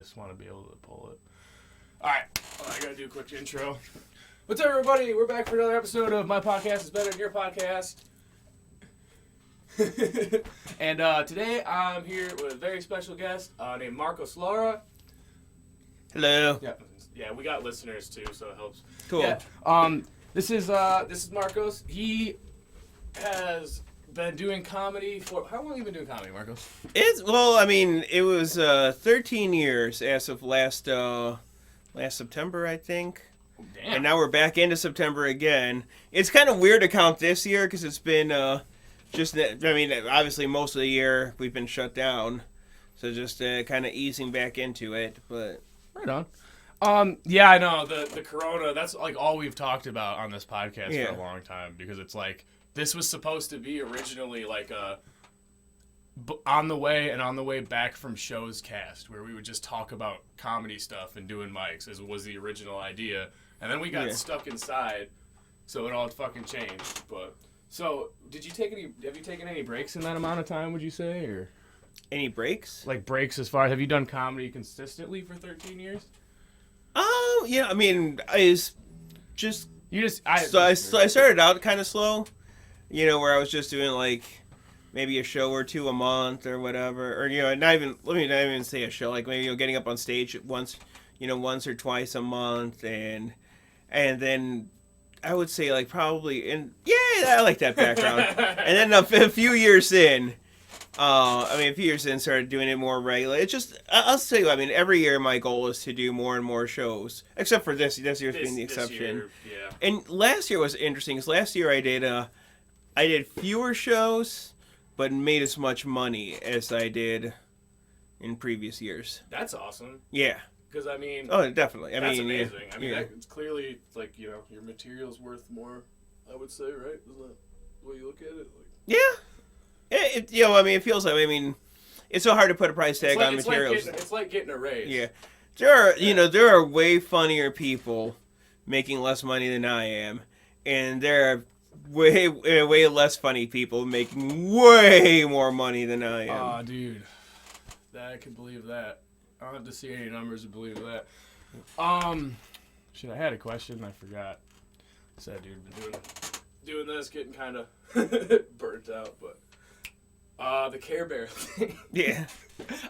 Just want to be able to pull it. All right, I gotta do a quick intro. What's up, everybody? We're back for another episode of My Podcast is Better Than Your Podcast. And today I'm here with a very special guest named Lara. Hello. Yeah, we got listeners too, so it helps. Cool. Yeah. This is Marcos. He has been doing comedy for how long have you been doing comedy, Marcos? It was 13 years as of last September, I think. Damn. And now we're back into September again. It's kind of weird to count this year because it's been obviously most of the year we've been shut down, so just kind of easing back into it. But right on. Yeah, I know the corona. That's like all we've talked about on this podcast for a long time because it's like. This was supposed to be originally like a on the way back from shows cast where we would just talk about comedy stuff and doing mics as was the original idea. And then we got stuck inside, so it all fucking changed. But so have you taken any breaks in that amount of time, would you say? Or any breaks? Like breaks as far as have you done comedy consistently for 13 years? Yeah, I mean, I started out kind of slow. You know, where I was just doing like maybe a show or two a month or whatever, or let me not even say a show, like maybe getting up on stage once or twice a month, and then I would say like probably I like that background, and then a few years in, started doing it more regularly. It's just I'll tell you, I mean, every year my goal is to do more and more shows, except for this year's being the exception. Yeah. And last year was interesting because last year I did fewer shows, but made as much money as I did in previous years. That's awesome. Yeah. Because, I mean... Oh, definitely. That's amazing. I mean, it's clearly, like, your material's worth more, I would say, right? Isn't that the way you look at it? Like... Yeah. It feels like, it's so hard to put a price tag on materials. It's like getting a raise. Yeah. There are way funnier people making less money than I am, and there are way less funny people making way more money than I am. Aw, dude. I can believe that. I don't have to see any numbers to believe that. Shit, I had a question. I forgot. Sad dude, been doing this, getting kind of burnt out, but... the Care Bear thing. Yeah.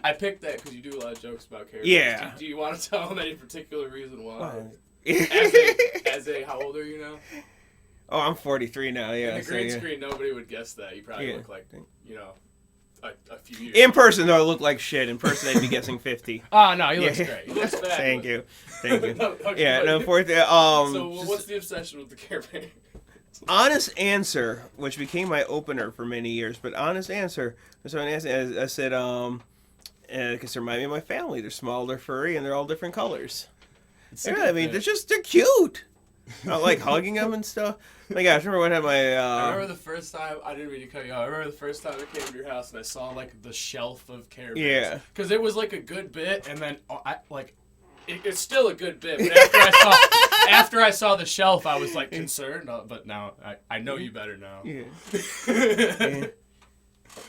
I picked that because you do a lot of jokes about Care Bears. Yeah. Do you want to tell them any particular reason why? Well, how old are you now? Oh, I'm 43 now, yeah. In the green screen, nobody would guess that. You probably look like, a few years. In person, though, I look like shit. In person, I'd be guessing 50. Oh, no, he looks great. He looks bad. Thank you. Okay, so what's the obsession with the Care Bear? Honest answer, which became my opener for many years, but honest answer, so I said, because they remind me of my family. They're small, they're furry, and they're all different colors. They're cute. I like hugging them and stuff. Oh my gosh, I remember when I had my... I remember the first time, I didn't mean to cut you off. I remember the first time I came to your house and I saw, like, the shelf of Care Bears. Yeah. Because it was, like, a good bit, and then, it's still a good bit, but after I saw the shelf, I was, like, concerned, but now, I know you better now. Yeah. Yeah.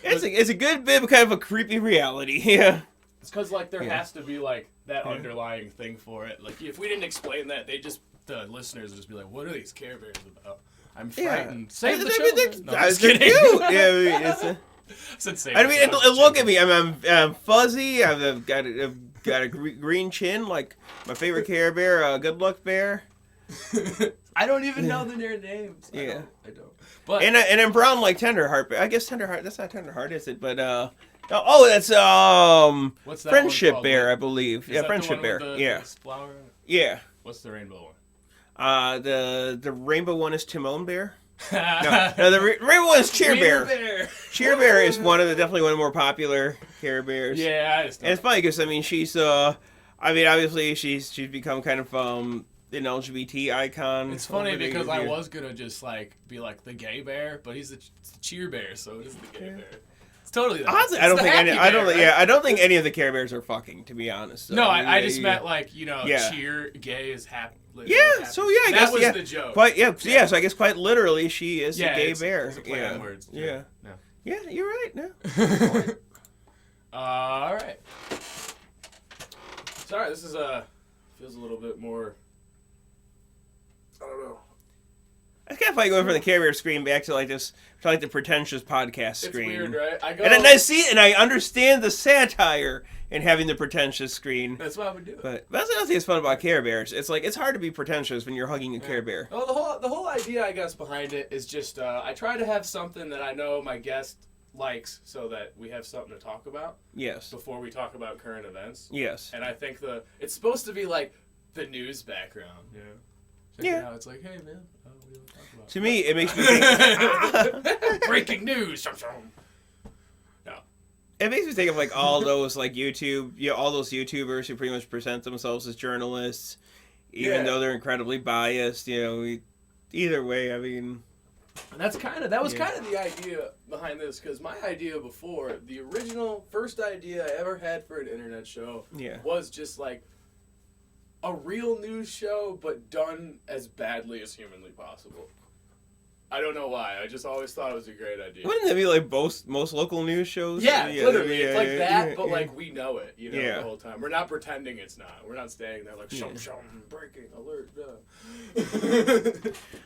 It's a good bit, but kind of a creepy reality, yeah. It's because, like, there has to be, like, that underlying thing for it. Like, if we didn't explain that, the listeners would just be like, what are these Care Bears about? I'm frightened. Yeah. Save the children. No, I'm just they're kidding. cute. Yeah, look at me. I'm fuzzy. I've got a green chin, like my favorite Care Bear, Good Luck Bear. I don't even know their names. Yeah, I don't. But and I'm brown like Tenderheart. I guess Tenderheart. That's not Tenderheart, is it? But that's what's that Friendship Bear, I believe. Is that Friendship Bear. The flower? Yeah. What's the rainbow one? The rainbow one is Timon Bear. No, the rainbow one is Cheer Bear. Cheer Bear is definitely one of the more popular Care Bears. Yeah, I just and it's funny because she's obviously she's become kind of an LGBT icon. It's funny because I was gonna just like be like the gay bear, but he's the Cheer Bear, so it is the gay bear. It's totally that. Honestly, I don't think any of the Care Bears are fucking, to be honest. So, no, I just meant like cheer gay is happy. Yeah, so yeah, I guess that was the joke. Quite, so I guess quite literally, she is a gay bear. It's a play on words. Yeah, you're right. No. All right. Sorry, this is feels a little bit more. I don't know. It's kind of funny going from the Care Bear screen back to like this, to like the pretentious podcast screen. It's weird, right? And I see and I understand the satire in having the pretentious screen. That's why I would do it. But that's another thing that's fun about Care Bears. It's like it's hard to be pretentious when you're hugging a Care Bear. Well, the whole idea, I guess, behind it is just I try to have something that I know my guest likes, so that we have something to talk about. Yes. Before we talk about current events. Yes. And I think it's supposed to be like the news background. Yeah. Yeah. It's like, hey man, what do you want to talk about? To me, it makes me think breaking news. No. It makes me think of like all those like all those YouTubers who pretty much present themselves as journalists, even though they're incredibly biased. Either way, I mean. And that was kind of the idea behind this, because my idea before, the original first idea I ever had for an internet show was just like a real news show, but done as badly as humanly possible. I don't know why. I just always thought it was a great idea. Wouldn't that be like most local news shows? Yeah, literally. It's like that, but like we know it, the whole time. We're not pretending it's not. We're not staying there like, shum, breaking alert.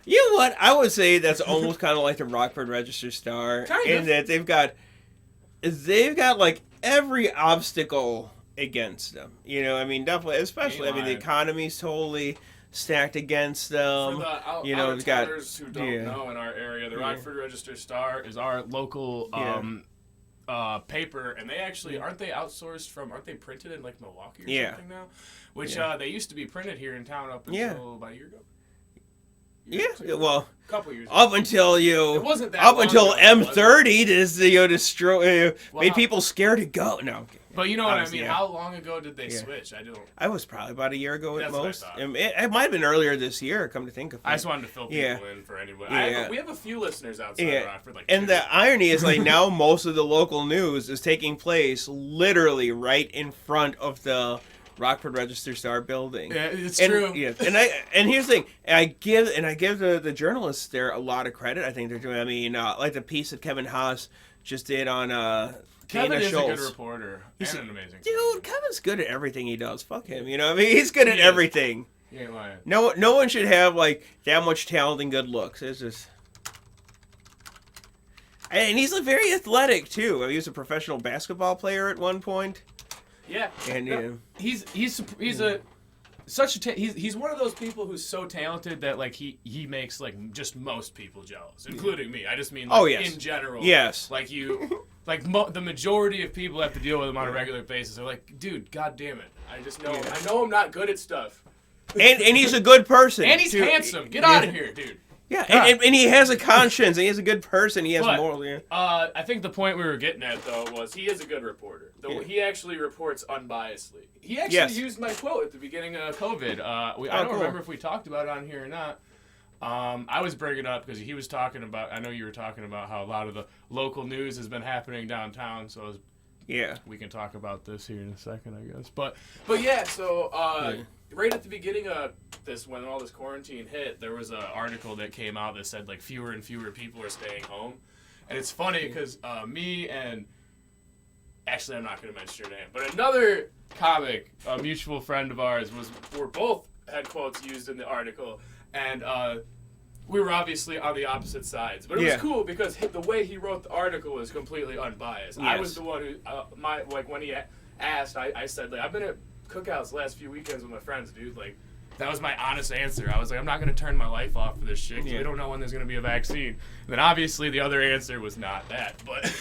You know what? I would say that's almost kind of like the Rockford Register-Star. In that they've got like every obstacle against them. I mean, definitely, especially, the economy's totally stacked against them. For the out-of-towners who don't know in our area, the Rockford Register-Star is our local paper, and they actually aren't they printed in like Milwaukee or something now? Which they used to be printed here in town up until about a year ago. Well, a couple years up until it wasn't that up long until ago, destroy made people scared to go. No, okay. But you know what I mean. How long ago did they switch? I was probably about a year ago at most. What I thought. It might have been earlier this year. Come to think of it, I just wanted to fill people in for anybody. We have a few listeners outside Rockford. And the irony is, like, now most of the local news is taking place literally right in front of the Rockford Register-Star building. Yeah, it's true. Yeah, and here's the thing. I give the journalists there a lot of credit. I think they're doing. I mean, like the piece that Kevin Haas just did on Kevin is Schultz. A good reporter and an amazing dude. Kevin's good at everything he does. Fuck him. He's good at everything. He ain't lying. No one should have like that much talent and good looks. It's just. And he's very athletic too. He was a professional basketball player at one point. Yeah, and he's one of those people who's so talented that like he makes like just most people jealous, including me. I just mean in general. Yes. Like the majority of people have to deal with him on a regular basis. They're like, dude, god damn it. I know I'm not good at stuff. And he's a good person. And he's handsome. Get out of here, dude. Yeah, and he has a conscience, and he is a good person. He has moral. Yeah. I think the point we were getting at, though, was he is a good reporter. He actually reports unbiasedly. He actually used my quote at the beginning of COVID. I don't remember if we talked about it on here or not. I was bringing it up because he was talking about, I know you were talking about how a lot of the local news has been happening downtown, so we can talk about this here in a second, I guess. But yeah, so right at the beginning of this, when all this quarantine hit, there was an article that came out that said like fewer and fewer people are staying home. And it's funny because me and, actually I'm not going to mention your name, but another comic, a mutual friend of ours, were both had quotes used in the article. And we were obviously on the opposite sides. But it was cool because the way he wrote the article was completely unbiased. Yes. I was the one who, when he asked, I said, like, I've been at cookouts the last few weekends with my friends, dude. Like, that was my honest answer. I was like, I'm not going to turn my life off for this shit because we don't know when there's going to be a vaccine. And then obviously the other answer was not that. But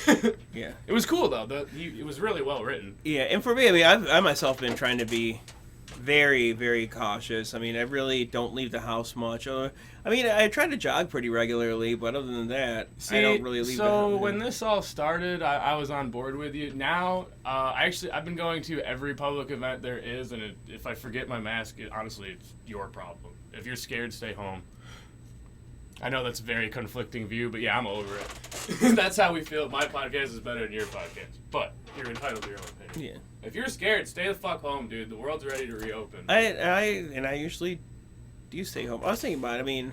it was cool, though. It was really well written. Yeah, and for me, I mean, I myself been trying to be very, very cautious. I mean, I really don't leave the house much. I mean, I try to jog pretty regularly, but other than that, I don't really leave the house. So when this all started, I was on board with you. Now, I've been going to every public event there is, and if I forget my mask, honestly, it's your problem. If you're scared, stay home. I know that's a very conflicting view, but yeah, I'm over it. That's how we feel. My podcast is better than your podcast, but you're entitled to your own opinion. Yeah. If you're scared, stay the fuck home, dude. The world's ready to reopen. I usually do stay home. I was thinking about it. I mean,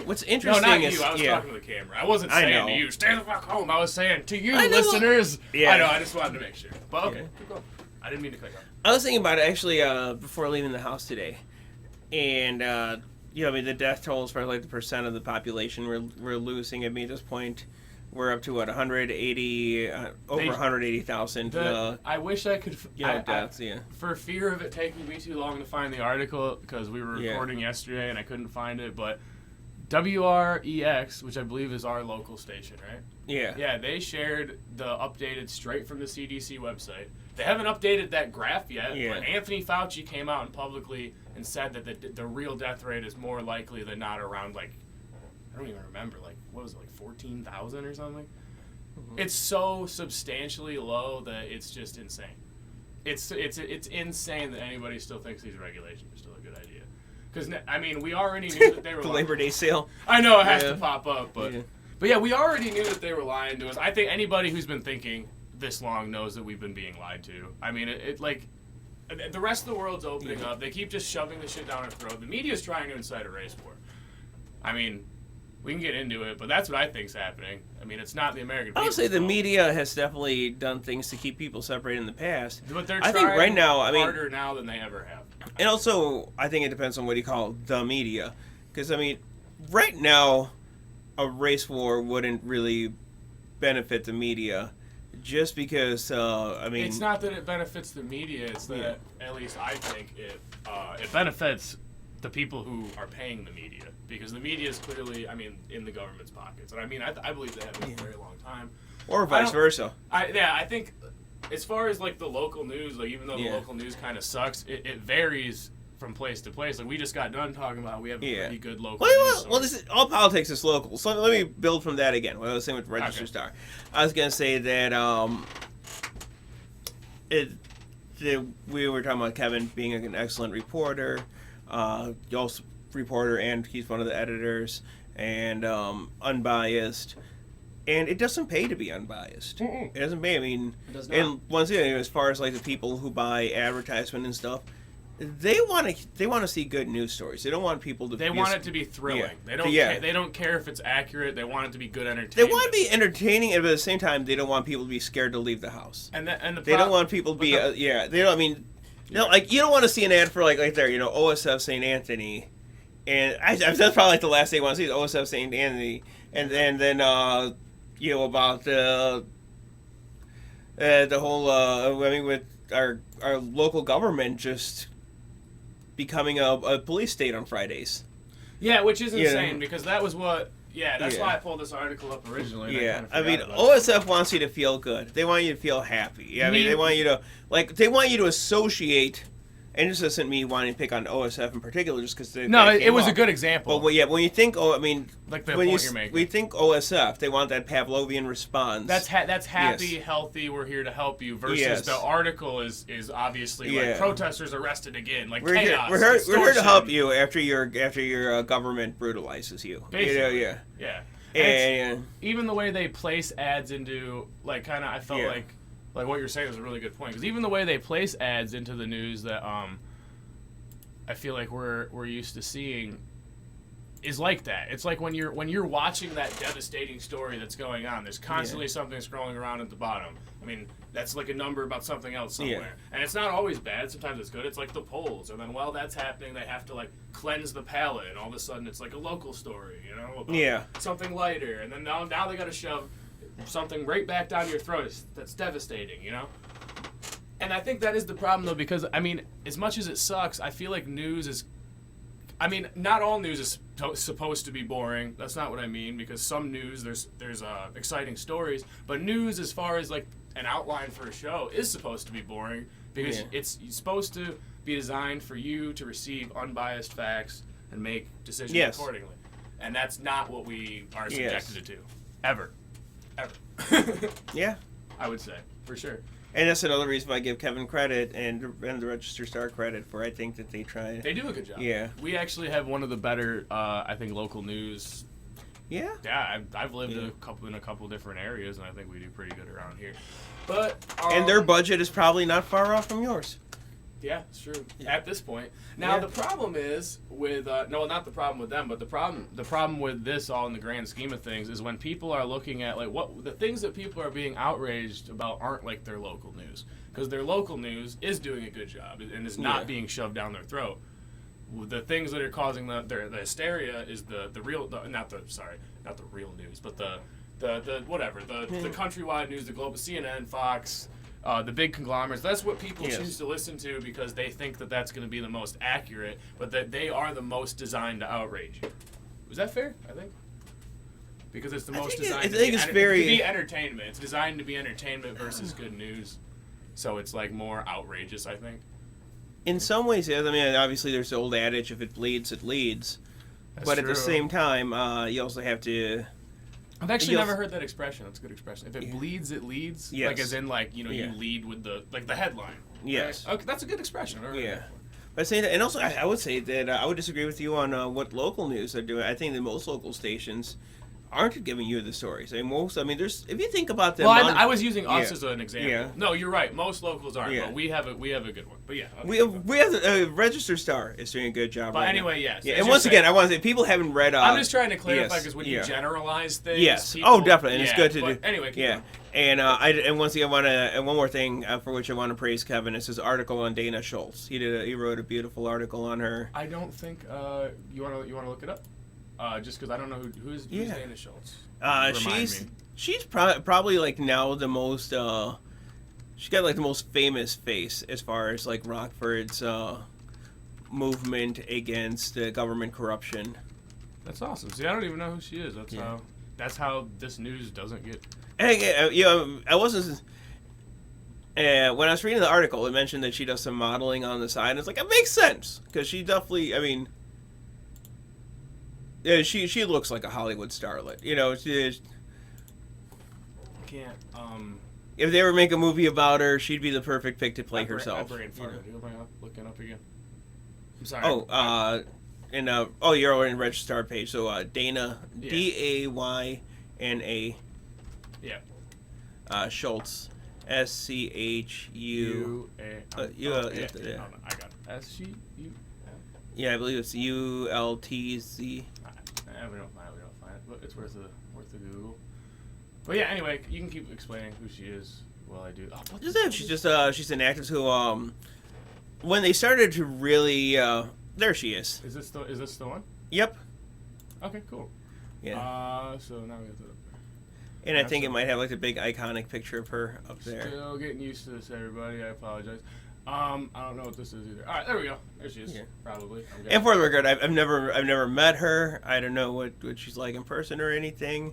what's interesting no, not is... you. I was talking to the camera. I wasn't saying to you, stay the fuck home. I was saying to you, listeners. Yeah. I know. I just wanted to make sure. But okay, keep going. I didn't mean to cut you off. I was thinking about it actually before leaving the house today, and the death tolls for like the percent of the population we're losing. I mean, at this point, we're up to what 180 over 180,000. I wish I could. Deaths. For fear of it taking me too long to find the article because we were recording yesterday and I couldn't find it, but WREX, which I believe is our local station, right? Yeah. Yeah, they shared the updated straight from the CDC website. They haven't updated that graph yet, but Anthony Fauci came out and publicly and said that the real death rate is more likely than not around, like, I don't even remember, like, what was it, like 14,000 or something? Mm-hmm. It's so substantially low that it's just insane. It's insane that anybody still thinks these regulations are still a good idea. Because, I mean, we already knew that they were the Labor Day sale. I know it has to pop up, but yeah, we already knew that they were lying to us. I think anybody who's been thinking this long knows that we've been being lied to. I mean, it like, the rest of the world's opening up. They keep just shoving the shit down our throat. The media's trying to incite a race war. I mean, we can get into it, but that's what I think's happening. I mean, it's not the American people. I would say the media has definitely done things to keep people separated in the past. But they're I think right now, harder now than they ever have. And also, I think it depends on what you call the media. Because, I mean, right now, a race war wouldn't really benefit the media. Just because, I mean... It's not that it benefits the media. It's that, at least I think, it benefits the people who are paying the media. Because the media is clearly, I mean, in the government's pockets. And I mean, I believe they have been for a very long time. Or vice versa. I think, as far as, like, the local news, like, even though the local news kind of sucks, it varies from place to place. Like, we just got done talking about we have a pretty good local news. Well, all politics is local. So let me build from that again. What I was saying with Register Star. I was going to say that we were talking about Kevin being an excellent reporter. Also reporter, and he's one of the editors, and unbiased. And it doesn't pay to be unbiased. Mm-mm. It doesn't pay. I mean, it does not. And once again, as far as like the people who buy advertisement and stuff, they want to see good news stories. They don't want people to. They want it to be thrilling. Yeah. They don't care if it's accurate. They want it to be good entertainment. They want to be entertaining, but at the same time, they don't want people to be scared to leave the house. They don't want people to be. They don't. I mean, like you don't want to see an ad for like there, OSF St. Anthony, and that's probably like the last thing you want to see is OSF St. Anthony, and then about the whole. I mean, with our local government just becoming a police state on Fridays. Yeah, which is insane because that was what. Yeah, that's why I pulled this article up originally. Yeah, I mean, OSF wants you to feel good. They want you to feel happy. I mean, they want you to associate. And this isn't me wanting to pick on OSF in particular, just because it was a good example. But when you think, like the point you're making, we think OSF, they want that Pavlovian response. That's happy, healthy. We're here to help you. Versus the article is obviously like protesters arrested again, like chaos. We're here to help you after your government brutalizes you. Basically, yeah. And even the way they place ads into I felt like what you're saying is a really good point, because even the way they place ads into the news that I feel like we're used to seeing is like that. It's like when you're watching that devastating story that's going on, there's constantly something scrolling around at the bottom. I mean, that's like a number about something else somewhere. And it's not always bad. Sometimes it's good. It's like the polls. And then while that's happening, they have to like cleanse the palate, and all of a sudden it's like a local story, about something lighter. And then now they got to shove something right back down your throat that's devastating, And I think that is the problem, though, because, I mean, as much as it sucks, I feel like news is... I mean, not all news is supposed to be boring. That's not what I mean, because some news, there's exciting stories, but news, as far as, like, an outline for a show, is supposed to be boring, because it's supposed to be designed for you to receive unbiased facts and make decisions accordingly. And that's not what we are subjected to. Ever. I would say, for sure. And that's another reason why I give Kevin credit and the Register Star credit for. I think that they do a good job. Yeah, we actually have one of the better I think local news. Yeah, I've lived in a couple different areas, and I think we do pretty good around here. But and their budget is probably not far off from yours. Yeah, it's true. Yeah. At this point, now the problem is with not the problem with them, but the problem with this all in the grand scheme of things is when people are looking at like what the things that people are being outraged about aren't like their local news, because their local news is doing a good job and is not being shoved down their throat. The things that are causing the hysteria is the real news, but the whatever the countrywide news, the global CNN, Fox. The big conglomerates, that's what people choose to listen to because they think that that's going to be the most accurate, but that they are the most designed to outrage you. Is that fair? I think. Because it's the most designed to be entertainment. It's designed to be entertainment versus good news. So it's like more outrageous, I think. In some ways, yes. I mean, obviously there's the old adage, if it bleeds, it leads. That's true. At the same time, you also have to... I've actually never heard that expression. That's a good expression. If it bleeds, it leads. Yes. Like as in you lead with the headline. Yes. Right? Okay, that's a good expression. But saying that, and also I would say that I would disagree with you on what local news are doing. I think that most local stations aren't giving you the stories. There's if you think about them. Well, I was using us as an example. Yeah. No, you're right. Most locals aren't. Yeah. But we have a good one. But yeah. We have Register Star is doing a good job. But anyway, yes. Yeah. And once again, I want to say people haven't read. I'm just trying to clarify because when you generalize things. Yes. People, definitely, and it's good to do. Anyway. Yeah. And once again, and one more thing for which I want to praise Kevin is his article on Dana Schultz. He wrote a beautiful article on her. I don't think you want to look it up. Just because I don't know who's Dana Schultz. She's probably like now the most she's got like the most famous face as far as like Rockford's movement against government corruption. That's awesome. See, I don't even know who she is. That's how this news doesn't get. I wasn't. When I was reading the article, it mentioned that she does some modeling on the side. And it's like it makes sense because she definitely. I mean. Yeah, she looks like a Hollywood starlet. Can't. If they ever make a movie about her, she'd be the perfect pick to play herself. Looking up again. I'm sorry. You're on the Register page. So Dana, Dayna. Yeah. Schultz, SCHU. I got it. SCHU. Yeah, I believe it's ULTZ. We don't find it, but it's worth a Google. But yeah, anyway, you can keep explaining who she is while I do. She's an actress who, when they started to really, there she is. Is this the one? Yep. Okay, cool. Yeah. So now we have to. And I think it might have like a big iconic picture of her up there. Still getting used to this, everybody. I apologize. I don't know what this is either. All right, there we go. There she is. Yeah. Probably. And for the record, I've never met her. I don't know what she's like in person or anything,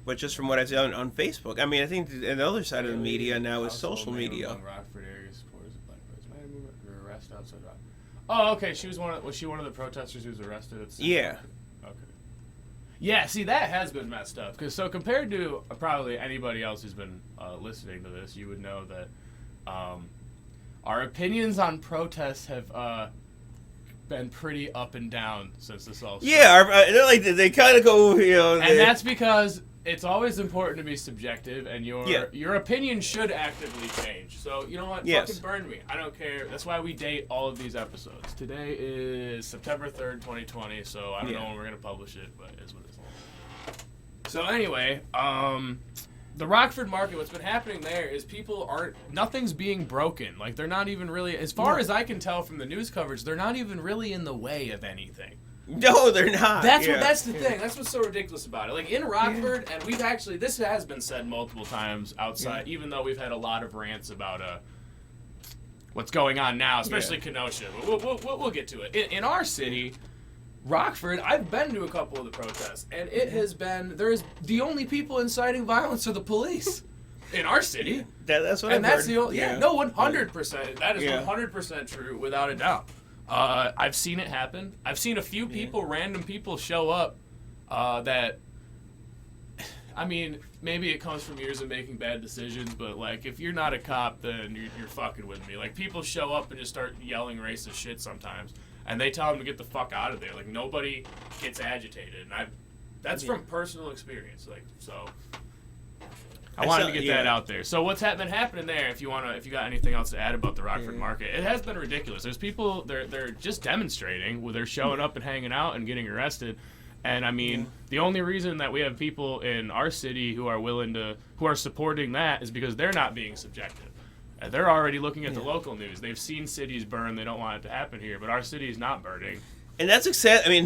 but just from what I've seen on Facebook. I mean, I think the other side of the media now is social media. Rockford area supporters of Black Lives Matter movement were arrested outside Rockford. Oh, okay. Was she one of the protesters who was arrested? Yeah. Okay. Yeah. See, that has been messed up. Because compared to probably anybody else who's been listening to this, you would know that. Our opinions on protests have been pretty up and down since this all started. Yeah, they kind of go, And that's because it's always important to be subjective, and your opinion should actively change. So, you know what? Yes. Fucking burn me. I don't care. That's why we date all of these episodes. Today is September 3rd, 2020, so I don't know when we're going to publish it, but it is what it is. So anyway, the Rockford market, what's been happening there is nothing's being broken. Like, they're not even really, as far as I can tell from the news coverage, they're not even really in the way of anything. No, they're not. That's the thing. That's what's so ridiculous about it. Like, in Rockford, and this has been said multiple times outside, even though we've had a lot of rants about what's going on now, especially Kenosha. But we'll get to it. In our city, Rockford, I've been to a couple of the protests, and it has been, the only people inciting violence are the police in our city. That's what I've heard. 100%. That is 100% true, without a doubt. I've seen it happen. I've seen a few people, random people, show up that, I mean, maybe it comes from years of making bad decisions, but, like, if you're not a cop, then you're fucking with me. Like, people show up and just start yelling racist shit sometimes. And they tell them to get the fuck out of there. Like, nobody gets agitated. And that's from personal experience. Like, so. I wanted to get that out there. So what's been happening there? If you got anything else to add about the Rockford market, it has been ridiculous. There's people they're just demonstrating, where they're showing up and hanging out and getting arrested. And I mean, the only reason that we have people in our city who are supporting that is because they're not being subjected. They're already looking at the local news. They've seen cities burn. They don't want it to happen here, but our city is not burning. And that's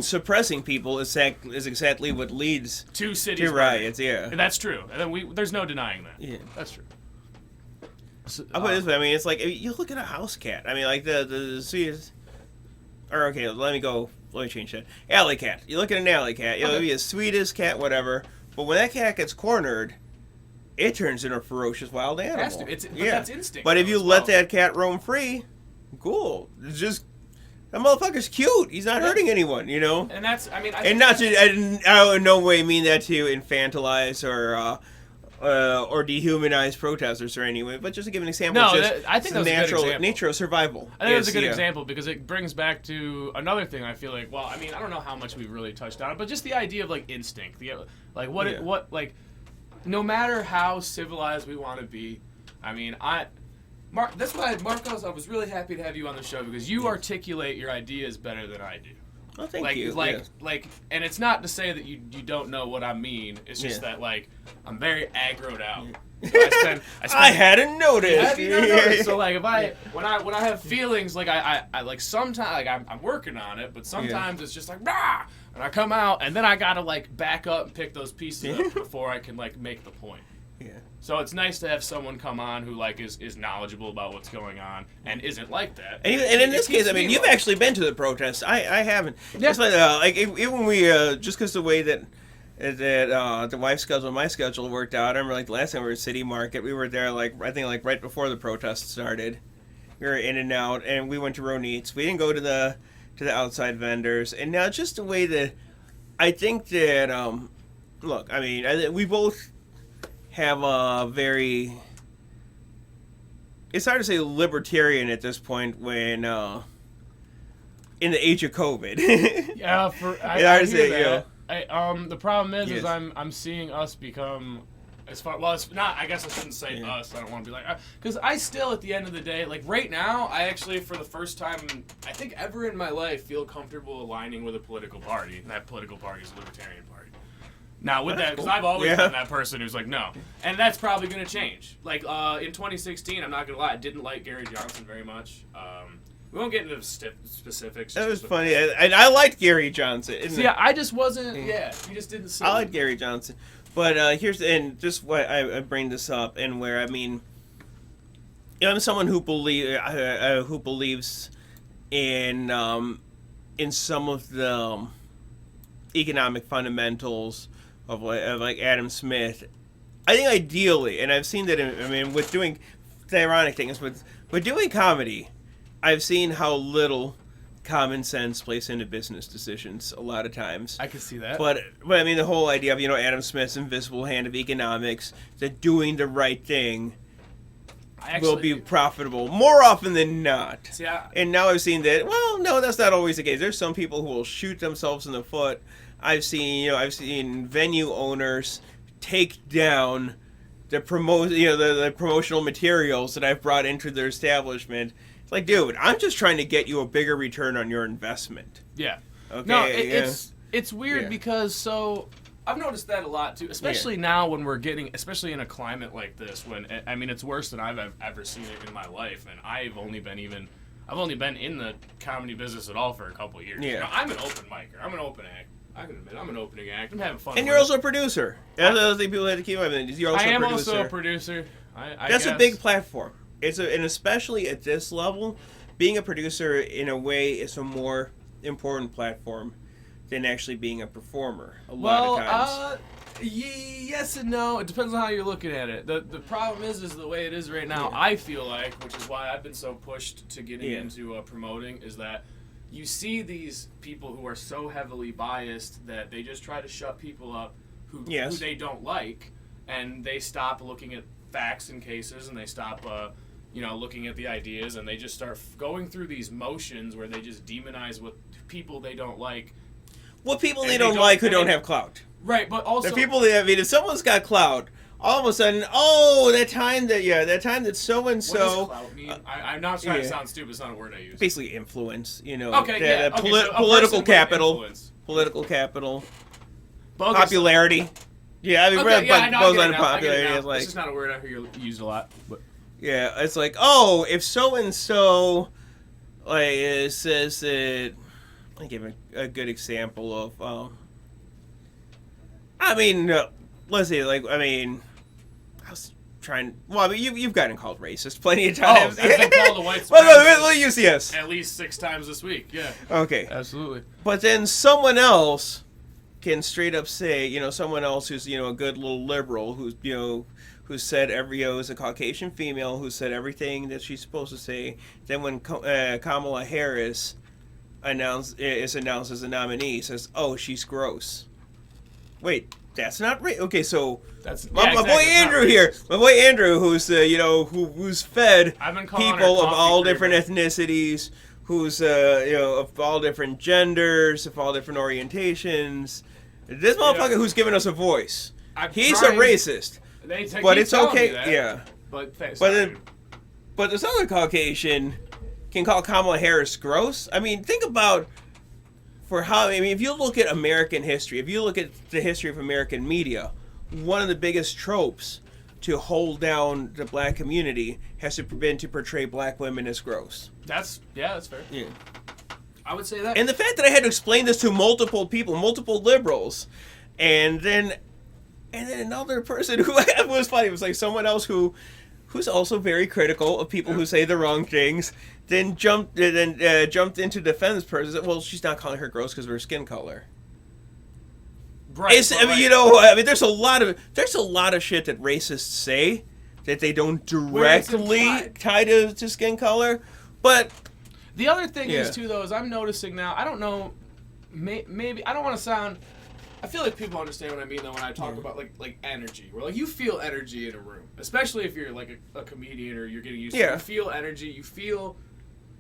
suppressing people is exactly what leads to cities riots. burning. Yeah, and that's true. And then there's no denying that. Yeah, that's true. So, I'll put it this way. I mean, it's like you look at a house cat. I mean, like the sweetest. Or okay, let me change that. Alley cat. You look at an alley cat. It'll be the sweetest cat, whatever. But when that cat gets cornered, it turns into a ferocious wild animal. It has to. But that's instinct. But if you let that cat roam free, cool. It's just that motherfucker's cute. He's not hurting anyone, you know. And that's. I mean, I in no way mean that to infantilize or dehumanize protesters or anyway, but just to give an example. No, I think that's a good example. Nature of survival. I think it's a good example because it brings back to another thing. I feel like, well, I mean, I don't know how much we've really touched on it, but just the idea of like instinct, no matter how civilized we want to be. I mean, that's why, Marcos, I was really happy to have you on the show because you articulate your ideas better than I do. Oh, thank you. And it's not to say that you don't know what I mean. It's just that I'm very aggroed out. So I hadn't noticed. Have you not noticed? So when I have feelings, I sometimes I'm working on it, but sometimes it's just like rah, and I come out and then I gotta back up and pick those pieces up before I can make the point. Yeah. So it's nice to have someone come on who is knowledgeable about what's going on and isn't like that. And in this case, I mean, you've actually been to the protests. I haven't. Yeah. It's even we just because the way that the wife's schedule and my schedule worked out. I remember the last time we were at City Market, we were there I think right before the protests started. We were in and out, and we went to Ronit's. We didn't go to the outside vendors, and now just the way that I think that look, I mean, we both have a very, it's hard to say libertarian at this point when in the age of COVID. Yeah, I hear that. The problem is I'm seeing us become it's not, I guess I shouldn't say us. I don't want to be because I still at the end of the day, right now, I actually for the first time I think ever in my life feel comfortable aligning with a political party, and that political party is a libertarian party. Now, with that, because I've always been that person who's no. And that's probably going to change. In 2016, I'm not going to lie, I didn't like Gary Johnson very much. We won't get into specifics. That was funny. And I liked Gary Johnson. I just wasn't, he just didn't see I like Gary Johnson. But and just why I bring this up, and where, I mean, I'm someone who believes in some of the economic fundamentals of Adam Smith. I think ideally, and I've seen that with doing the ironic thing is with doing comedy, I've seen how little common sense plays into business decisions a lot of times. I can see that. But I mean the whole idea of Adam Smith's invisible hand of economics, that doing the right thing will be profitable more often than not. And now I've seen that. Well, no, that's not always the case. There's some people who will shoot themselves in the foot. I've seen venue owners take down the promotional materials that I've brought into their establishment. It's like, dude, I'm just trying to get you a bigger return on your investment. Yeah. Okay. No, it's weird because I've noticed that a lot too, especially now when we're especially in a climate like this, when it's worse than I've ever seen it in my life, and I've only been in the comedy business at all for a couple of years. Yeah. I'm an open micer. I'm an open act. I can admit I'm an opening act. I'm having fun. And you're also a producer. That's the other thing people had to keep in mind. You're also I am a producer. also a producer. That's a big platform. And especially at this level, being a producer in a way is a more important platform than actually being a performer. A lot of times. Yes and no. It depends on how you're looking at it. The problem is the way it is right now. Yeah. I feel like, which is why I've been so pushed to getting into promoting, is that you see these people who are so heavily biased that they just try to shut people up who they don't like, and they stop looking at facts and cases, and they stop looking at the ideas, and they just start going through these motions where they just demonize what people they don't like. What people they don't like who don't have clout. Right, but also the people if someone's got clout, all of a sudden, that time that so and so. What does clout mean? I'm not trying to sound stupid. It's not a word I use. Basically, influence. Okay, political capital. Influence. Political capital. Bogus. Popularity. Yeah, I mean, goes on popularity. It's like, this is not a word I hear used a lot. But. Yeah, it's like, if so and so, like, it says that. I give a good example of. Let's say, like, I was trying. Well, I mean, you've gotten called racist plenty of times. I've been called a white supremacist. Well, yes. At least 6 times this week. Yeah. Okay. Absolutely. But then someone else can straight up say, someone else who's a good little liberal who's who said is a Caucasian female who said everything that she's supposed to say. Then when Kamala Harris is announced as a nominee, says, "Oh, she's gross." Wait, that's not right. Okay, so that's my boy Andrew here. My boy Andrew, who's who's fed people of all different ethnicities, who's of all different genders, of all different orientations. This motherfucker who's giving us a voice. He's a racist. But it's okay. Yeah. But this other Caucasian can call Kamala Harris gross. I mean, think about if you look at American history, if you look at the history of American media, one of the biggest tropes to hold down the black community has been to portray black women as gross. That's fair. Yeah. I would say that. And the fact that I had to explain this to multiple people, multiple liberals, and then another person who was funny. It was like someone else who's also very critical of people who say the wrong things. Then jumped into defense person. Well, she's not calling her gross because of her skin color. Right. There's a lot of shit that racists say that they don't directly tie to skin color. But the other thing is too, though, is I'm noticing now. I don't know. Maybe I don't want to sound. I feel like people understand what I mean though when I talk about like energy. Where like you feel energy in a room, especially if you're like a comedian or you're getting used to it. You feel energy. You feel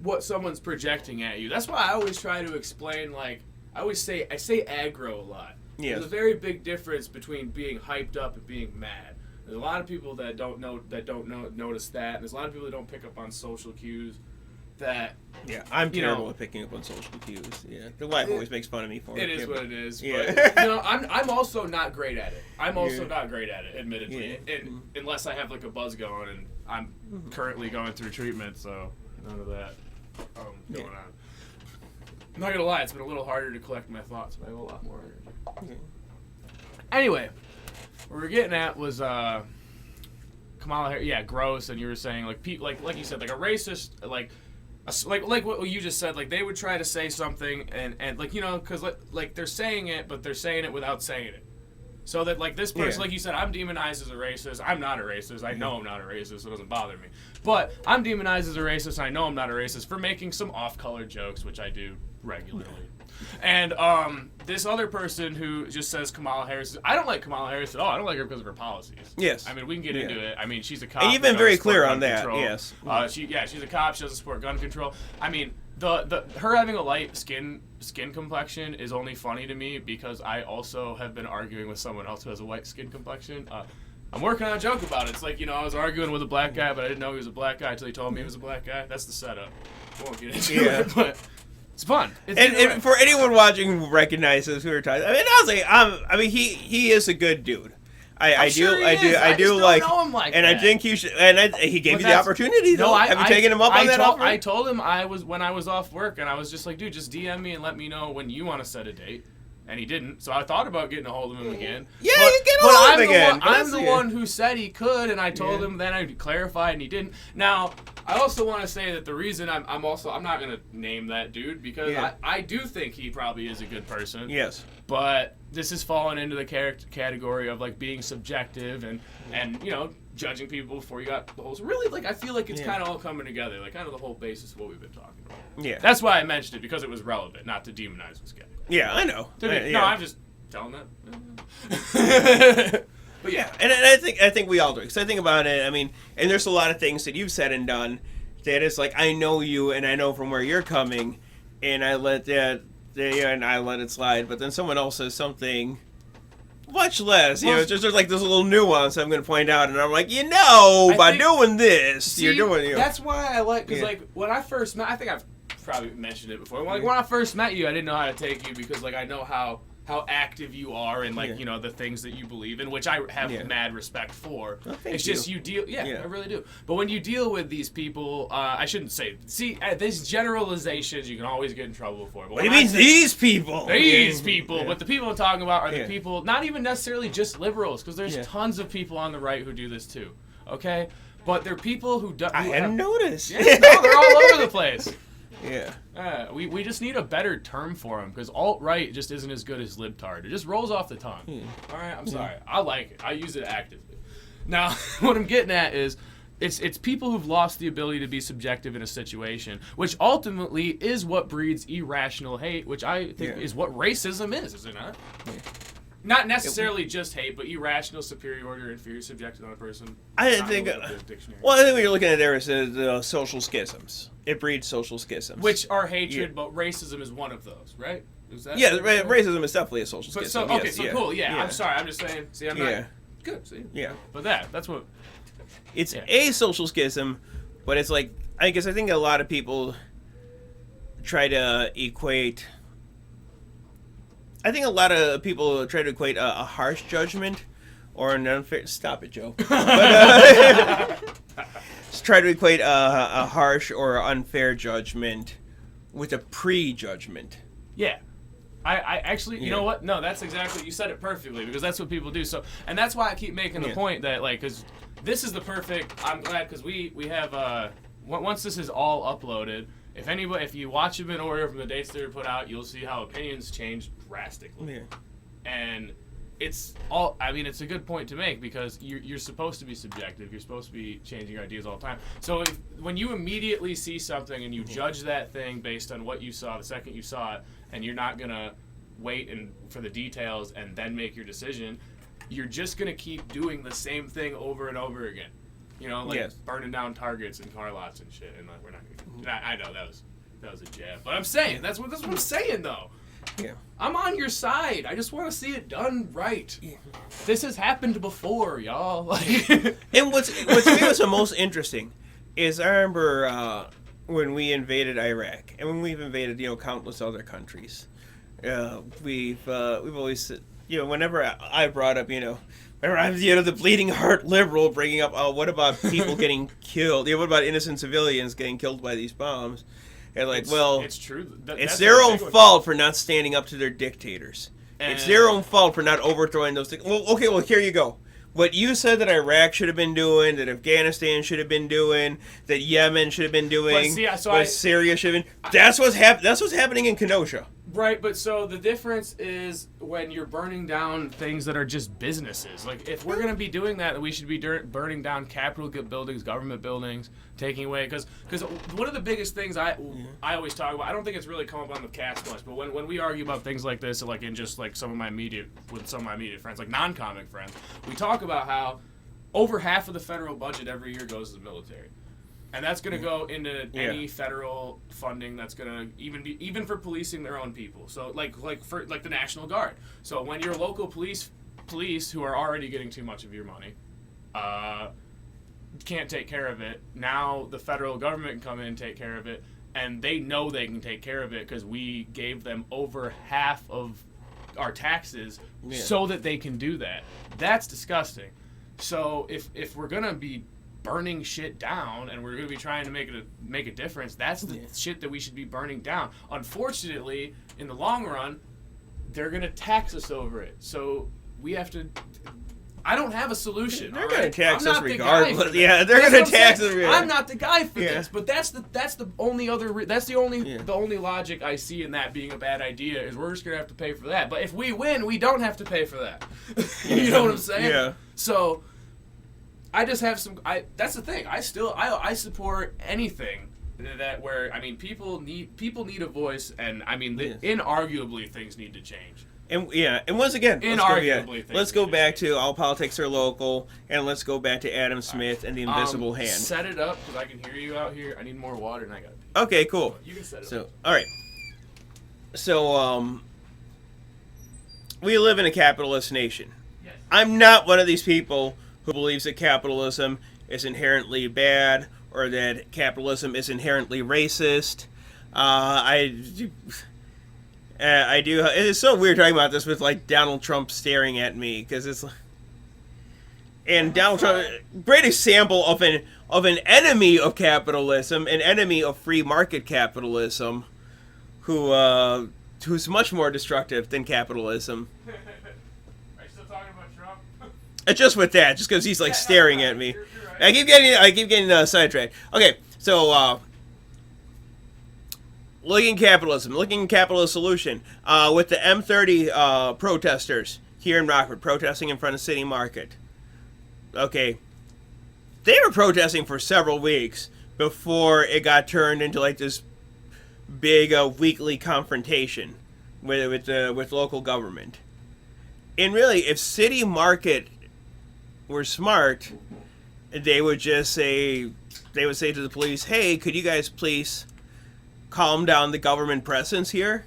what someone's projecting at you. That's why I always try to explain. Like I say aggro a lot. Yes. There's a very big difference between being hyped up and being mad. There's a lot of people that don't notice that, and there's a lot of people that don't pick up on social cues. I'm terrible at picking up on social cues. Yeah, the wife always makes fun of me for it. It is what it is. Yeah. But, I'm also not great at it. Admittedly, and unless I have like a buzz going, and I'm currently going through treatment, so none of that going on. I'm not gonna lie, it's been a little harder to collect my thoughts, but I have a lot more energy. Anyway, what we were getting at was Kamala Harris, gross, and you were saying like you said, like a racist, like what you just said, like they would try to say something and like because like they're saying it, but they're saying it without saying it. So that like this person, like you said, I'm demonized as a racist. I'm not a racist. I know I'm not a racist. So it doesn't bother me. But I'm demonized as a racist. I know I'm not a racist for making some off-color jokes, which I do regularly. And this other person who just says Kamala Harris, I don't like Kamala Harris at all. I don't like her because of her policies. Yes. I mean, we can get into it. I mean, she's a cop. And you've been very clear on that. Yes. She's a cop. She doesn't support gun control. I mean, her having a light skin complexion is only funny to me because I also have been arguing with someone else who has a white skin complexion. I'm working on a joke about it. It's like, I was arguing with a black guy, but I didn't know he was a black guy until he told me he was a black guy. That's the setup. I won't get into it, but it's fun. And for anyone watching who recognizes who we're talking, I mean, he is a good dude. I do like, know him like and that. I think you should. And he gave you the opportunity. Though. Have you taken him up on that offer? I told him when I was off work, and I was just like, dude, just DM me and let me know when you want to set a date. And he didn't, so I thought about getting a hold of him again. Yeah, you get a hold of him again. I'm the one who said he could, and I told him then I'd clarify, and he didn't. Now, I also want to say that the reason I'm not going to name that dude, because I do think he probably is a good person. Yes. But this has fallen into the category of, like, being subjective and judging people before you got the whole... Really, like, I feel like it's kind of all coming together, like, kind of the whole basis of what we've been talking about. Yeah. That's why I mentioned it, because it was relevant, not to demonize this guy. Yeah, I know. No, I'm just telling that. But yeah, and I think we all do. Because I think about it. I mean, and there's a lot of things that you've said and done that is like I know you and I know from where you're coming, and I let it slide. But then someone else says something Much less. You know, it's just there's like this little nuance I'm going to point out, and I'm like, by doing this, you're doing. That's why I like, because like when I first met, I think I've probably mentioned it before. Like when I first met you, I didn't know how to take you because like I know how active you are and like you know the things that you believe in, which I have mad respect for. Well, it's just you deal, I really do. But when you deal with these people, I shouldn't say. See, these generalizations you can always get in trouble for. But what do you mean these people? These people, but the people I'm talking about are the people, not even necessarily just liberals, because there's tons of people on the right who do this too. Okay, but they're people who do. I hadn't noticed. Yeah, no, they're all over the place. Yeah. We just need a better term for them because alt-right just isn't as good as libtard. It just rolls off the tongue. All right, I'm sorry. I like it. I use it actively. Now, what I'm getting at is it's people who've lost the ability to be subjective in a situation, which ultimately is what breeds irrational hate, which I think is what racism is it not? Yeah. Not necessarily just hate, but irrational superiority or inferior subjective on a person. I think. Well, I think what you're looking at there is the social schisms. It breeds social schisms, which are hatred, but racism is one of those, right? Is that racism is definitely a social schism. So, okay, cool. Yeah, I'm sorry. I'm just saying. See, I'm not good. See, but that's what. It's a social schism, but it's like I think a lot of people try to equate. I think a lot of people try to equate a harsh judgment or an unfair... Stop it, Joe. Try to equate a harsh or unfair judgment with a prejudgment. Yeah. I actually... You know what? No, that's exactly... You said it perfectly because that's what people do. So, and that's why I keep making the point that, like, because this is the perfect... I'm glad because we have... once this is all uploaded... If you watch them in order from the dates they were put out, you'll see how opinions change drastically. Yeah. And it's all. I mean, it's a good point to make because you're supposed to be subjective. You're supposed to be changing your ideas all the time. So when you immediately see something and you judge that thing based on what you saw the second you saw it, and you're not gonna wait for the details and then make your decision, you're just gonna keep doing the same thing over and over again. You know, like burning down targets and car lots and shit, and like we're not gonna. I know that was a jab, but I'm saying that's what I'm saying though. Yeah, I'm on your side. I just want to see it done right. Yeah. This has happened before, y'all. Like, and what's the most interesting is I remember when we invaded Iraq, and when we've invaded countless other countries. We've always whenever I brought up I'm the bleeding heart liberal bringing up, what about people getting killed? What about innocent civilians getting killed by these bombs? And it's true. It's their own fault for not standing up to their dictators. It's their own fault for not overthrowing those things. Well, okay, here you go. What you said that Iraq should have been doing, that Afghanistan should have been doing, that Yemen should have been doing, Syria should have been. That's what's happening in Kenosha. Right, but so the difference is when you're burning down things that are just businesses. Like, if we're going to be doing that, we should be burning down Capitol buildings, government buildings, taking away... Because one of the biggest things I always talk about, I don't think it's really come up on the cast much, but when we argue about things like this, like in just like some of my immediate friends, like non-comic friends, we talk about how over half of the federal budget every year goes to the military. And that's going to go into any federal funding that's going to even for policing their own people. So like the National Guard. So when your local police who are already getting too much of your money can't take care of it, now the federal government can come in and take care of it, and they know they can take care of it because we gave them over half of our taxes so that they can do that. That's disgusting. So if we're going to be burning shit down and we're going to be trying to make a difference, that's the shit that we should be burning down. Unfortunately, in the long run, they're going to tax us over it. So we have to... I don't have a solution. They're going to tax us regardless. Yeah, they're going to tax us. I'm not the guy for this, but that's the only the only logic I see in that being a bad idea is we're just going to have to pay for that. But if we win, we don't have to pay for that. You know what I'm saying? Yeah. So I just have that's the thing. I support anything that where people need a voice, and inarguably things need to change. And once again, let's go back to all politics are local, and let's go back to Adam Smith and the invisible hand. Set it up because I can hear you out here. I need more water, and I got it. Okay, cool. You can set it up. All right. So we live in a capitalist nation. I'm not one of these people who believes that capitalism is inherently bad or that capitalism is inherently racist. I do. It's so weird talking about this with like Donald Trump staring at me because it's like, and Donald Trump, great example of an enemy of capitalism, an enemy of free market capitalism, who's much more destructive than capitalism. Are you still talking about Trump? Just with that, just because he's like staring at me. You're right. I keep getting sidetracked. Okay, so looking capitalist solution with the M30 protesters here in Rockford protesting in front of City Market. Okay, they were protesting for several weeks before it got turned into like this big weekly confrontation with local government. And really, if City Market were smart, they would just say to the police, "Hey, could you guys please calm down the government presence here?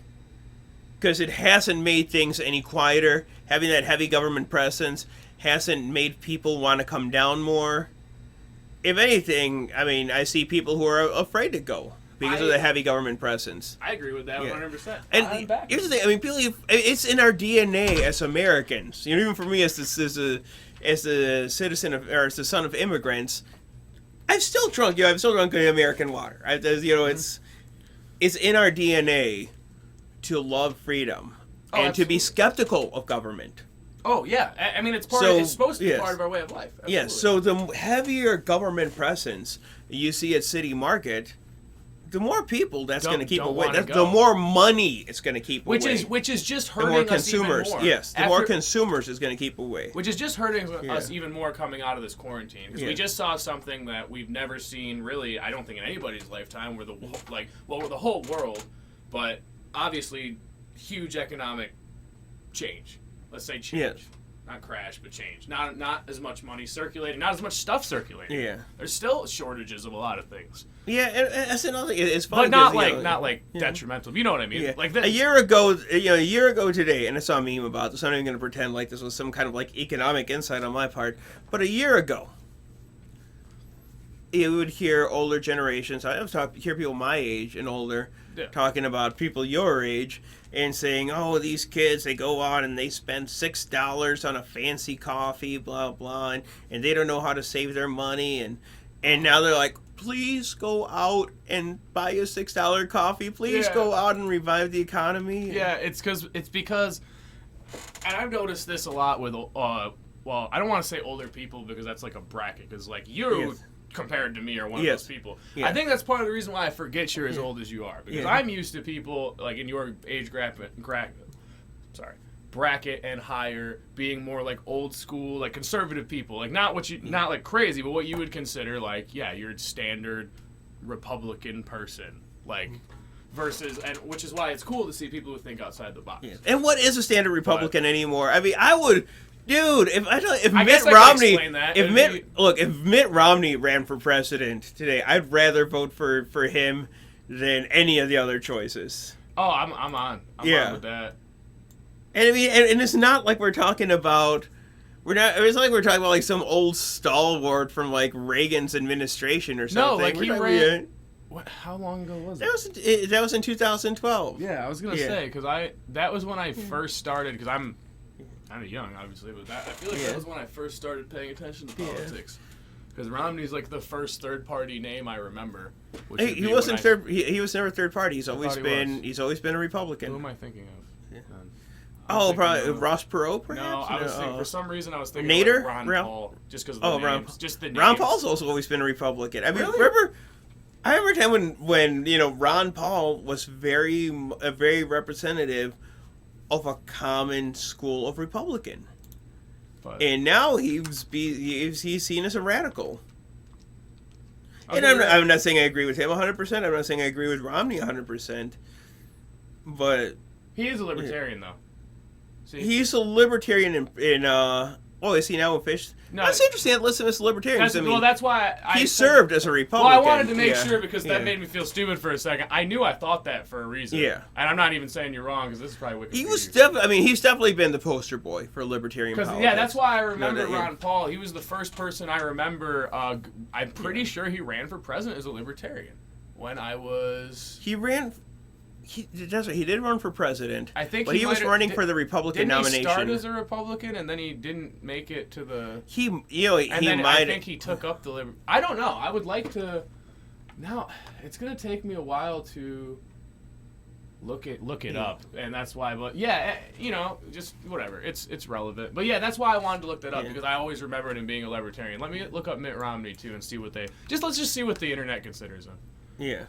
Because it hasn't made things any quieter. Having that heavy government presence hasn't made people want to come down more. If anything, I mean, I see people who are afraid to go because of the heavy government presence." I agree with that 100%. And here's the thing: I mean, people, it's in our DNA as Americans. You know, even for me, as a citizen of, or as the son of immigrants, I've still drunk American water. It's in our DNA to love freedom and to be skeptical of government. Oh yeah, I mean it's supposed to be part of our way of life. Absolutely. Yes. So the heavier government presence you see at City Market, the more people that's going to keep away. The more money it's going to keep away. Which is just hurting us even more. Yes, the more consumers is going to keep away. Which is just hurting us even more coming out of this quarantine. Because we just saw something that we've never seen, really, I don't think in anybody's lifetime, where the whole world, but obviously huge economic change. Let's say change. Yes. Not crash, but change. Not as much money circulating, not as much stuff circulating. Yeah. There's still shortages of a lot of things. Yeah, and that's another thing. It's fun, but not like detrimental. You know what I mean? Yeah. Like this. A year ago today, and I saw a meme about this. I'm not even going to pretend like this was some kind of like economic insight on my part. But a year ago, you would hear older generations. Hear people my age and older talking about people your age and saying, "Oh, these kids, they go out and they spend $6 on a fancy coffee, blah blah, and they don't know how to save their money." And now they're like, "Please go out and buy a $6 coffee. Please go out and revive the economy." Yeah, it's because, and I've noticed this a lot with well, I don't want to say older people because that's like a bracket. Because like you. Yes. Compared to me, are one of those people. Yeah. I think that's part of the reason why I forget you're as old as you are, because I'm used to people like in your age bracket and higher being more like old school, like conservative people, like not like crazy, but what you would consider like your standard Republican person, like versus, and which is why it's cool to see people who think outside the box. Yeah. And what is a standard Republican anymore? I mean, I would. Dude, if Mitt Romney ran for president today, I'd rather vote for him than any of the other choices. Oh, I'm on with that. And I mean, and it's not like we're talking about. It's not like we're talking about like some old stalwart from like Reagan's administration or something. No, like he ran. How long ago was it? That was in 2012. Yeah, I was gonna say because that was when I first started, because I'm kind of young, obviously, but I feel like that was when I first started paying attention to politics. Because Romney's like the first third-party name I remember. He wasn't third. He was never third party. He's always been a Republican. Who am I thinking of? Yeah. Probably Ross Perot, perhaps. No, I was thinking, for some reason I was thinking Nader? Like Ron Paul, just because of the names. Just the names. Ron Paul's also always been a Republican. I mean, I remember a time when Ron Paul was very representative of a common school of Republican, and now he's seen as a radical. Okay, and I'm not saying I agree with him 100%. I'm not saying I agree with Romney 100%, but he is a libertarian though. See? He's a libertarian Oh, is he now official? No, that's interesting. Listen, as libertarians. That's why he served as a Republican. Well, I wanted to make sure because that made me feel stupid for a second. I knew I thought that for a reason. Yeah. And I'm not even saying you're wrong because this is probably Wikipedia. He was definitely. He's definitely been the poster boy for libertarian politics. Yeah, that's why I remember Ron Paul. He was the first person I remember. I'm pretty sure he ran for president as a libertarian when I was. He ran. He did run for president. I think, but he was running for the Republican nomination. Didn't he start as a Republican and then he didn't make it to the? I think he took up the I don't know. I would like to. Now it's gonna take me a while to look it up, and that's why. But yeah, just whatever. It's relevant. But yeah, that's why I wanted to look that up because I always remembered him being a libertarian. Let me look up Mitt Romney too and see what they. Let's just see what the internet considers him. Yeah.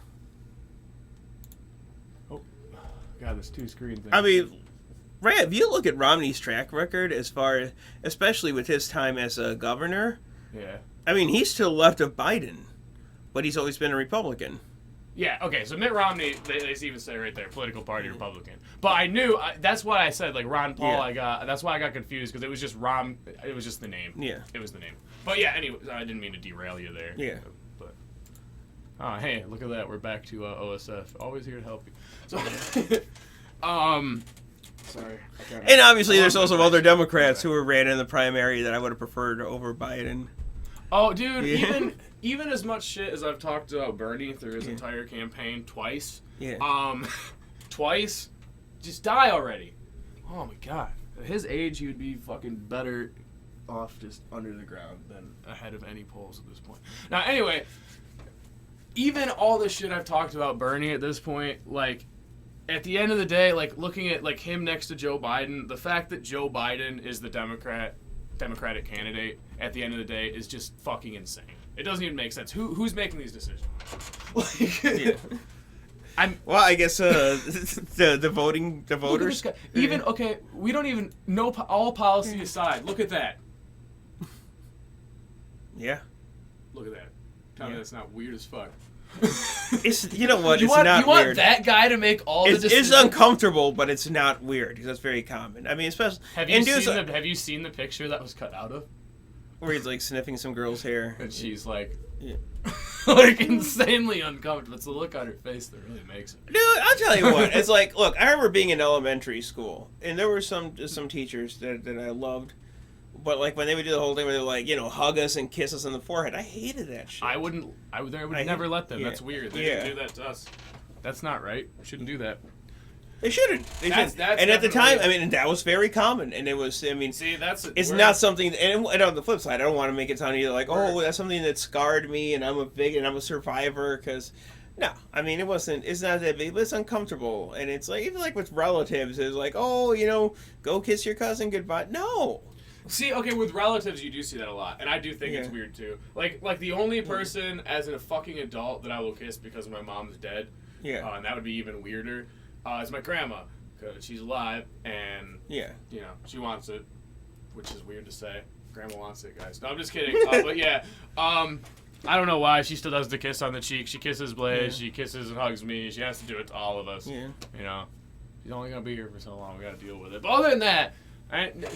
God, this two-screen thing. I mean, right, if you look at Romney's track record especially with his time as a governor, I mean, he's to the left of Biden, but he's always been a Republican. Yeah, okay, so Mitt Romney, they even say right there, political party Republican. But I knew, that's why I said, like, Ron Paul, that's why I got confused, because it was just it was just the name. Yeah. It was the name. But yeah, anyway, I didn't mean to derail you there. Yeah. But, oh, hey, look at that, we're back to OSF. Always here to help you. So, sorry. And obviously there's also other Democrats who were ran in the primary that I would have preferred over Biden. Oh, dude, even as much shit as I've talked about Bernie through his entire campaign twice, just die already. Oh my God. At his age, he would be fucking better off just under the ground than ahead of any polls at this point. Now, anyway, even all the shit I've talked about Bernie at this point, like, at the end of the day, like, looking at, like, him next to Joe Biden, the fact that Joe Biden is the Democratic candidate at the end of the day is just fucking insane. It doesn't even make sense. Who's making these decisions? Well, I guess the voters. Even we don't even know. All policy aside, look at that. Yeah. Look at that. Tell me that's not weird as fuck. It's you know what? You it's want, not you want weird. that guy to make all the decisions? It's uncomfortable, but it's not weird because that's very common. I mean, especially have you seen the picture that was cut out of? Where he's like sniffing some girl's hair, and she's like, like insanely uncomfortable. It's the look on her face that really makes it. Dude, I'll tell you what. It's like, look, I remember being in elementary school, and there were some teachers that I loved. But like when they would do the whole thing where they're like, hug us and kiss us on the forehead, I hated that shit. I would never let them. Yeah. That's weird. They should do that to us. That's not right. Shouldn't do that. They shouldn't. That's and at the time, I mean, that was very common, and it was. I mean, see, it's not something. And on the flip side, I don't want to make it sound either like, oh, that's something that scarred me, and I'm a survivor, because. No, I mean, it's not that big, but it's uncomfortable. And it's like, even like with relatives, it's like, oh, go kiss your cousin goodbye. No. See, okay, with relatives, you do see that a lot, and I do think it's weird too. Like the only person as a fucking adult that I will kiss because my mom's dead, and that would be even weirder, is my grandma, because she's alive, and she wants it, which is weird to say. Grandma wants it, guys. No, I'm just kidding. But yeah, I don't know why she still does the kiss on the cheek. She kisses Blaze, she kisses and hugs me. She has to do it to all of us. Yeah. She's only gonna be here for so long. We gotta deal with it. But other than that.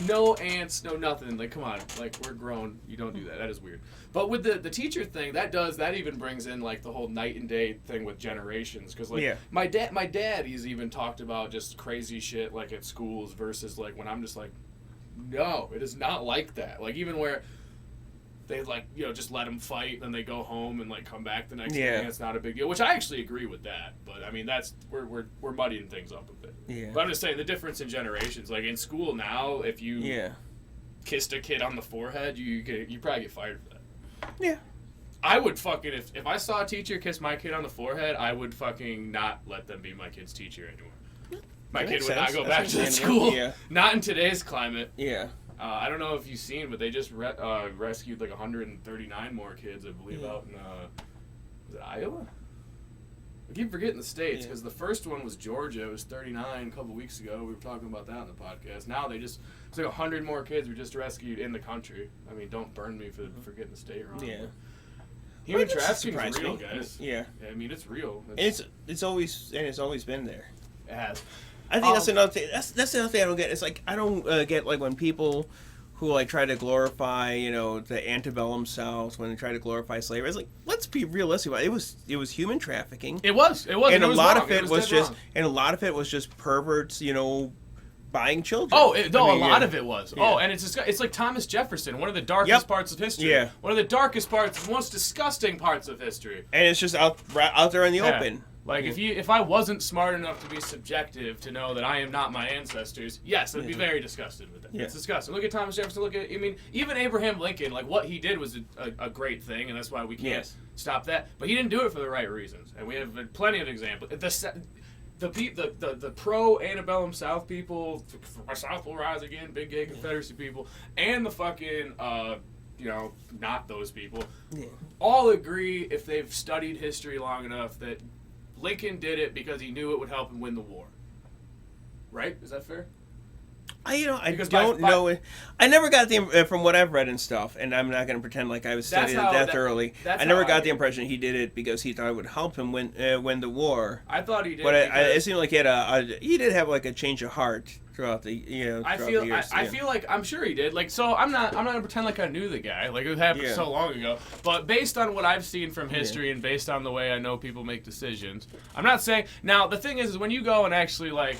No aunts, no nothing. Like, come on. Like, we're grown. You don't do that. That is weird. But with the teacher thing, that even brings in, like, the whole night and day thing with generations. Because, like, my dad, he's even talked about just crazy shit, like, at schools versus, like, when I'm just like, no, it is not like that. Like, even where they, like, just let them fight, then they go home and, like, come back the next day, and it's not a big deal. Which I actually agree with that. But, I mean, we're muddying things up a bit. Yeah. But I'm just saying, the difference in generations. Like, in school now, if you kissed a kid on the forehead, you probably get fired for that. Yeah. I would fucking, if I saw a teacher kiss my kid on the forehead, I would fucking not let them be my kid's teacher anymore. My kid would not go back to that school. Yeah. Not in today's climate. Yeah. I don't know if you've seen, but they just rescued like 139 more kids, I believe, out in, was it Iowa? I keep forgetting the states, because the first one was Georgia. It was 39 a couple weeks ago. We were talking about that on the podcast. Now it's like 100 more kids were just rescued in the country. I mean, don't burn me for getting the state wrong. Yeah. Human trafficking is real, guys. Yeah. I mean, it's real. It's always been there. It has. I think that's another thing. That's another thing I don't get. It's like I don't get like when people who like try to glorify, the antebellum South when they try to glorify slavery. It's like, let's be realistic about it. It was human trafficking. It was, and it a was lot wrong. of it was just, and a lot of it was just perverts, buying children. Oh, a lot of it was. Yeah. Oh, and it's like Thomas Jefferson, one of the darkest parts of history. Yeah. One of the darkest parts, most disgusting parts of history. And it's just out there in the open. Like, if I wasn't smart enough to be subjective to know that I am not my ancestors, yes, I'd be very disgusted with that. Yeah. It's disgusting. Look at Thomas Jefferson. Even Abraham Lincoln, like, what he did was a great thing, and that's why we can't stop that. But he didn't do it for the right reasons, and we have plenty of examples. The pro antebellum South people, South will rise again, big gay Confederacy people, and the fucking not those people, all agree, if they've studied history long enough, that Lincoln did it because he knew it would help him win the war. Right? Is that fair? I don't know. I never got from what I've read and stuff, and I'm not going to pretend like I was studying it that thoroughly. I never got the impression he did it because he thought it would help him win the war. I thought he did, but it seemed like he did have like a change of heart throughout the I feel like I'm sure he did. Like, so I'm not gonna pretend like I knew the guy. Like, it happened so long ago. But based on what I've seen from history and based on the way I know people make decisions, I'm not saying. Now the thing is when you go and actually, like,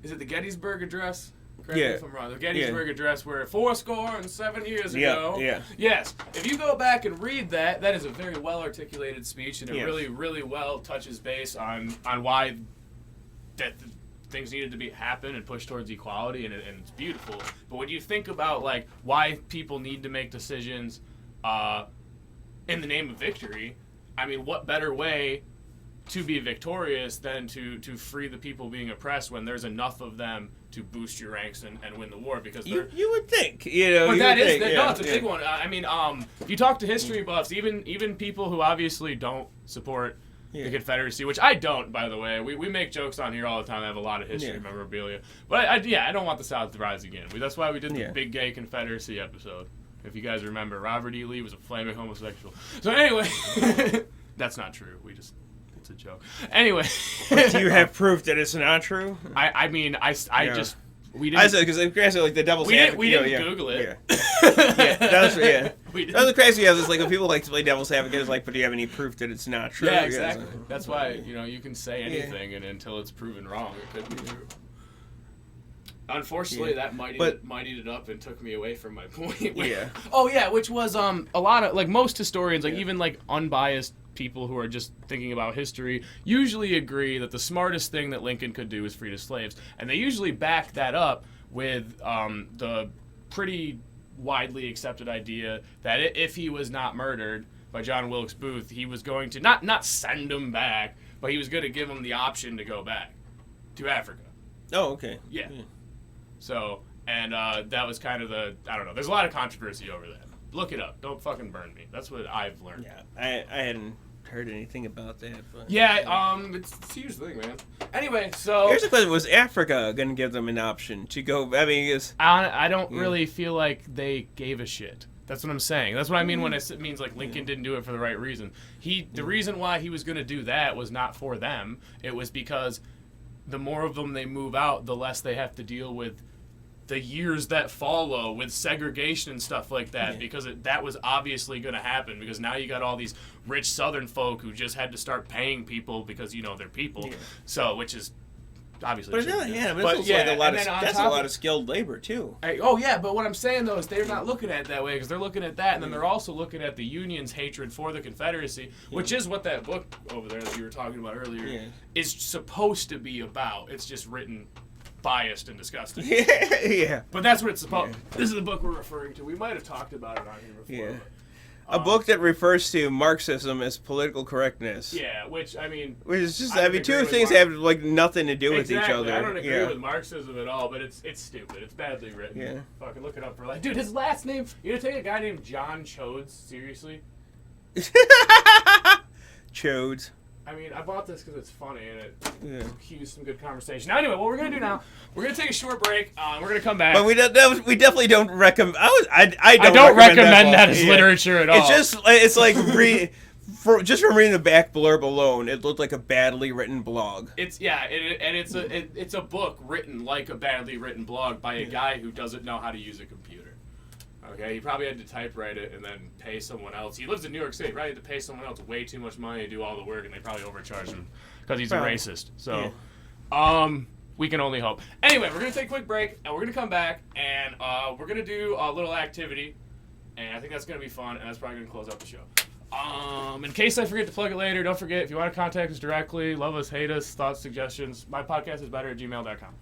is it the Gettysburg Address? Correct me if I'm wrong. The Gettysburg Address, where 7 years ago. Yeah. Yes. If you go back and read that is a very well articulated speech, and it really, really well touches base on why that things needed to happen and push towards equality, and it's beautiful. But when you think about, like, why people need to make decisions in the name of victory, I mean, what better way to be victorious than to free the people being oppressed when there's enough of them to boost your ranks and win the war? Because you would think, but it's a big one. I mean, if you talk to history buffs, even people who obviously don't support the Confederacy, which I don't, by the way. We make jokes on here all the time. I have a lot of history memorabilia, but I don't want the South to rise again. That's why we did the big gay Confederacy episode. If you guys remember, Robert E. Lee was a flaming homosexual. So anyway, that's not true. It's a joke. Anyway, do you have proof that it's not true? I mean, just. We didn't. I said because crazy like the devil's advocate. We didn't Google it. That's the crazy. It's like when people like to play devil's advocate, it's like, but do you have any proof that it's not true? Yeah, exactly. That's why you can say anything, and until it's proven wrong, it could be true. Unfortunately, that muddied it up and took me away from my point. Which was a lot of, like, most historians, like even like unbiased people who are just thinking about history usually agree that the smartest thing that Lincoln could do is free the slaves, and they usually back that up with the pretty widely accepted idea that if he was not murdered by John Wilkes Booth, he was going to not send him back, but he was going to give him the option to go back to Africa. Oh, okay. Yeah. So, and that was kind of I don't know. There's a lot of controversy over that. Look it up. Don't fucking burn me. That's what I've learned. Yeah, I hadn't heard anything about that. But... Yeah, it's a huge thing, man. Anyway, so here's the question: was Africa going to give them an option to go? I mean, I don't really feel like they gave a shit. That's what I'm saying. That's what I mean when it means like Lincoln didn't do it for the right reason. The reason why he was going to do that was not for them. It was because the more of them they move out, the less they have to deal with the years that follow with segregation and stuff like that, because that was obviously going to happen, because now you got all these rich Southern folk who just had to start paying people because, they're people. So, which is obviously but it's like a lot of skilled labor too. But what I'm saying though is they're not looking at it that way, because they're looking at that, and then they're also looking at the Union's hatred for the Confederacy, which is what that book over there that you were talking about earlier is supposed to be about. It's just written biased and disgusting. But that's what it's supposed. This is the book we're referring to. We might have talked about it on here before. A book that refers to Marxism as political correctness. Yeah, which is just two things have like nothing to do with each other. I don't agree with Marxism at all, but it's stupid. It's badly written. Yeah. Fucking look it up for dude. His last name. You gonna take a guy named John Chodes seriously? Chodes. I mean, I bought this because it's funny and it cues some good conversation. Now, anyway, what we're gonna do now? We're gonna take a short break. We're gonna come back. But we definitely don't recommend. I don't recommend that as literature at all. It's like just from reading the back blurb alone, it looked like a badly written blog. It's a book written like a badly written blog by a guy who doesn't know how to use a computer. Okay, he probably had to typewrite it and then pay someone else. He lives in New York City. Probably had to pay someone else way too much money to do all the work, and they probably overcharged him because he's a racist. So, we can only hope. Anyway, we're gonna take a quick break, and we're gonna come back, and we're gonna do a little activity, and I think that's gonna be fun, and that's probably gonna close out the show. In case I forget to plug it later, don't forget if you want to contact us directly, love us, hate us, thoughts, suggestions. My podcast is better@gmail.com.